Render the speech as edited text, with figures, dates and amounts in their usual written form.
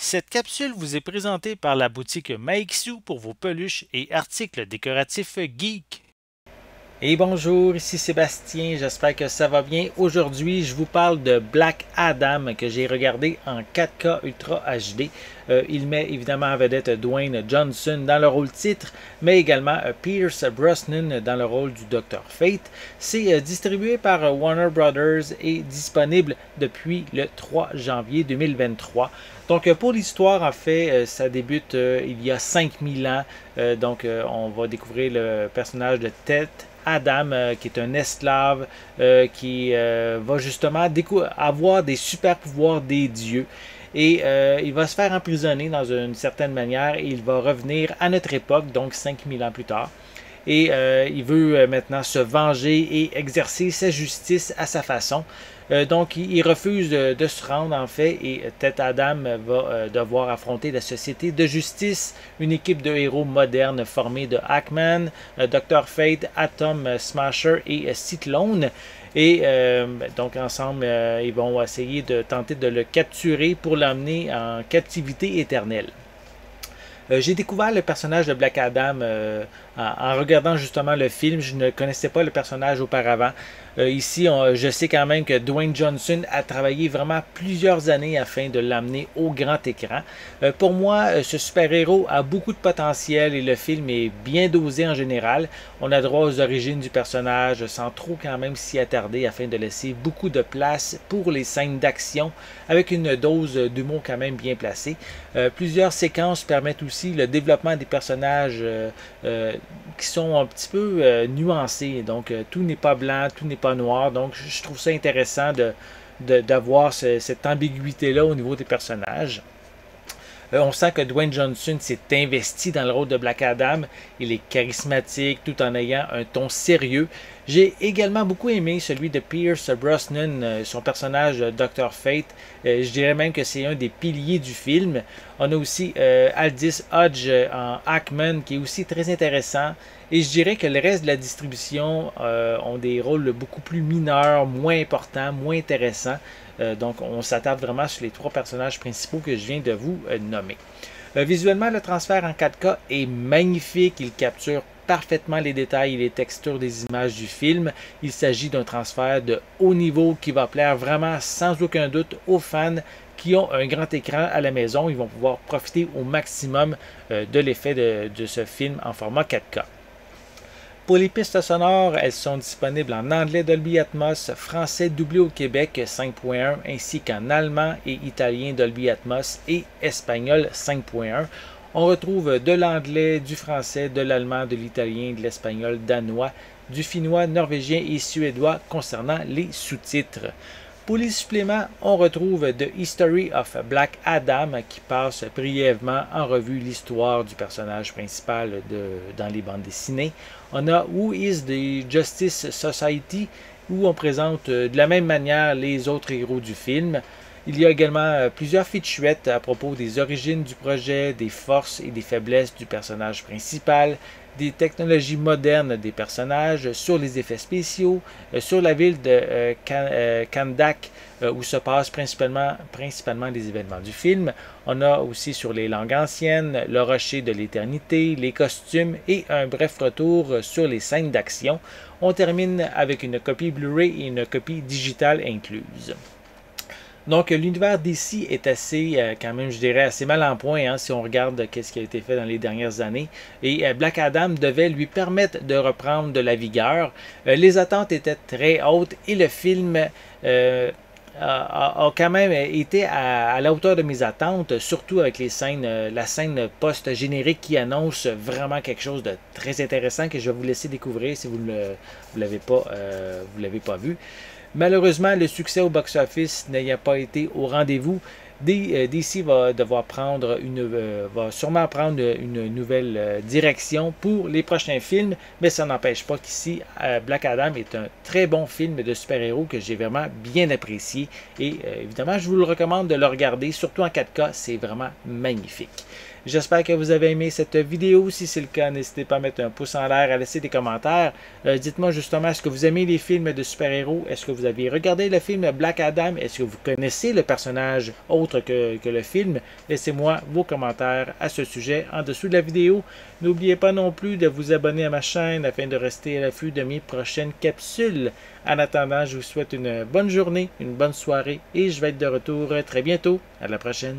Cette capsule vous est présentée par la boutique Maixu pour vos peluches et articles décoratifs geek. Et bonjour, ici Sébastien, j'espère que ça va bien. Aujourd'hui, je vous parle de Black Adam que j'ai regardé en 4K Ultra HD. Il met évidemment en vedette Dwayne Johnson dans le rôle titre, mais également Pierce Brosnan dans le rôle du Dr. Fate. C'est distribué par Warner Brothers et disponible depuis le 3 janvier 2023. Donc pour l'histoire, en fait, ça débute il y a 5000 ans. On va découvrir le personnage de Ted Adam, qui est un esclave qui va justement avoir des super pouvoirs des dieux. Et il va se faire emprisonner dans une certaine manière et il va revenir à notre époque, donc 5000 ans plus tard. Et il veut maintenant se venger et exercer sa justice à sa façon. Donc, il refuse de se rendre, en fait, et Ted Adam va devoir affronter la société de justice, une équipe de héros modernes formée de Hackman, Dr. Fate, Atom Smasher et Cyclone. Et donc, ensemble, ils vont essayer de tenter de le capturer pour l'emmener en captivité éternelle. J'ai découvert le personnage de Black Adam en regardant justement le film. Je ne connaissais pas le personnage auparavant. Ici, je sais quand même que Dwayne Johnson a travaillé vraiment plusieurs années afin de l'amener au grand écran. Pour moi, ce super-héros a beaucoup de potentiel et le film est bien dosé en général. On a droit aux origines du personnage sans trop quand même s'y attarder afin de laisser beaucoup de place pour les scènes d'action avec une dose d'humour quand même bien placée. Plusieurs séquences permettent aussi le développement des personnages qui sont un petit peu nuancés. Donc, tout n'est pas blanc, tout n'est pas noir. Donc, je trouve ça intéressant d'avoir cette ambiguïté-là au niveau des personnages. On sent que Dwayne Johnson s'est investi dans le rôle de Black Adam. Il est charismatique tout en ayant un ton sérieux. J'ai également beaucoup aimé celui de Pierce Brosnan, son personnage Dr. Fate. Je dirais même que c'est un des piliers du film. On a aussi Aldis Hodge en Hackman qui est aussi très intéressant. Et je dirais que le reste de la distribution ont des rôles beaucoup plus mineurs, moins importants, moins intéressants. Donc on s'attarde vraiment sur les trois personnages principaux que je viens de vous nommer. Visuellement, le transfert en 4K est magnifique. Il capture parfaitement les détails et les textures des images du film. Il s'agit d'un transfert de haut niveau qui va plaire vraiment sans aucun doute aux fans qui ont un grand écran à la maison. Ils vont pouvoir profiter au maximum de l'effet de ce film en format 4K. Pour les pistes sonores, elles sont disponibles en anglais Dolby Atmos, français doublé au Québec 5.1, ainsi qu'en allemand et italien Dolby Atmos et espagnol 5.1. On retrouve de l'anglais, du français, de l'allemand, de l'italien, de l'espagnol, danois, du finnois, norvégien et suédois concernant les sous-titres. Pour les suppléments, on retrouve The History of Black Adam qui passe brièvement en revue l'histoire du personnage principal dans les bandes dessinées. On a Who is the Justice Society où on présente de la même manière les autres héros du film. Il y a également plusieurs featurettes à propos des origines du projet, des forces et des faiblesses du personnage principal, des technologies modernes des personnages, sur les effets spéciaux, sur la ville de Kandak où se passent principalement les événements du film. On a aussi sur les langues anciennes, le rocher de l'éternité, les costumes et un bref retour sur les scènes d'action. On termine avec une copie Blu-ray et une copie digitale incluse. Donc, l'univers DC est assez, quand même, je dirais, assez mal en point si on regarde ce qui a été fait dans les dernières années. Et Black Adam devait lui permettre de reprendre de la vigueur. Les attentes étaient très hautes et le film a quand même été à la hauteur de mes attentes, surtout avec la scène post-générique qui annonce vraiment quelque chose de très intéressant que je vais vous laisser découvrir si vous ne l'avez pas vu. Malheureusement, le succès au box-office n'ayant pas été au rendez-vous, DC va sûrement prendre une nouvelle direction pour les prochains films, mais ça n'empêche pas qu'ici, Black Adam est un très bon film de super-héros que j'ai vraiment bien apprécié. Et évidemment, je vous le recommande de le regarder, surtout en 4K, c'est vraiment magnifique. J'espère que vous avez aimé cette vidéo. Si c'est le cas, n'hésitez pas à mettre un pouce en l'air, à laisser des commentaires. Dites-moi justement, est-ce que vous aimez les films de super-héros? Est-ce que vous avez regardé le film Black Adam? Est-ce que vous connaissez le personnage autre que le film? Laissez-moi vos commentaires à ce sujet en dessous de la vidéo. N'oubliez pas non plus de vous abonner à ma chaîne afin de rester à l'affût de mes prochaines capsules. En attendant, je vous souhaite une bonne journée, une bonne soirée et je vais être de retour très bientôt. À la prochaine.